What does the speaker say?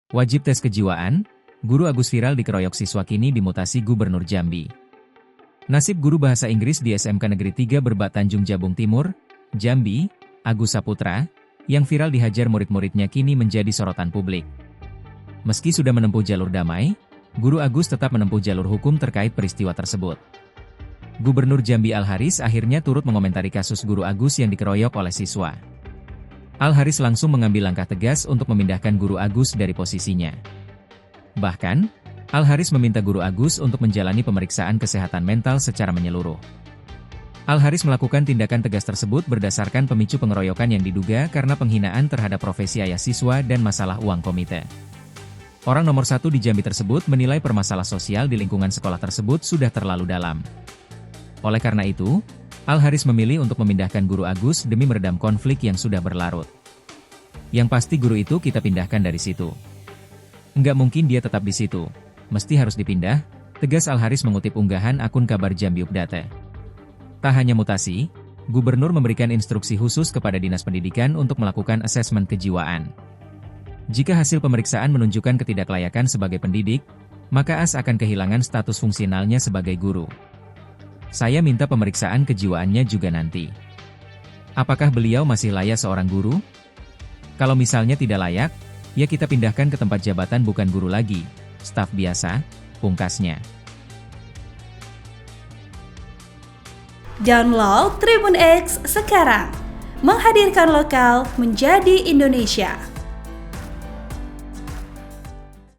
Wajib tes kejiwaan, guru Agus viral dikeroyok siswa kini dimutasi Gubernur Jambi. Nasib guru bahasa Inggris di SMK Negeri 3 Berbat Tanjung Jabung Timur, Jambi, Agus Saputra, yang viral dihajar murid-muridnya kini menjadi sorotan publik. Meski sudah menempuh jalur damai, guru Agus tetap menempuh jalur hukum terkait peristiwa tersebut. Gubernur Jambi Al-Haris akhirnya turut mengomentari kasus guru Agus yang dikeroyok oleh siswa. Al-Haris langsung mengambil langkah tegas untuk memindahkan guru Agus dari posisinya. Bahkan, Al-Haris meminta guru Agus untuk menjalani pemeriksaan kesehatan mental secara menyeluruh. Al-Haris melakukan tindakan tegas tersebut berdasarkan pemicu pengeroyokan yang diduga karena penghinaan terhadap profesi ayah siswa dan masalah uang komite. Orang nomor satu di Jambi tersebut menilai permasalahan sosial di lingkungan sekolah tersebut sudah terlalu dalam. Oleh karena itu, Al-Haris memilih untuk memindahkan guru Agus demi meredam konflik yang sudah berlarut. Yang pasti guru itu kita pindahkan dari situ. Enggak mungkin dia tetap di situ. Mesti harus dipindah, tegas Al-Haris mengutip unggahan akun kabar Jambi Update. Tak hanya mutasi, Gubernur memberikan instruksi khusus kepada Dinas Pendidikan untuk melakukan asesmen kejiwaan. Jika hasil pemeriksaan menunjukkan ketidaklayakan sebagai pendidik, maka As akan kehilangan status fungsionalnya sebagai guru. Saya minta pemeriksaan kejiwaannya juga nanti. Apakah beliau masih layak seorang guru? Kalau misalnya tidak layak, ya kita pindahkan ke tempat jabatan bukan guru lagi, staf biasa, pungkasnya. Download Tribun X sekarang, menghadirkan lokal menjadi Indonesia.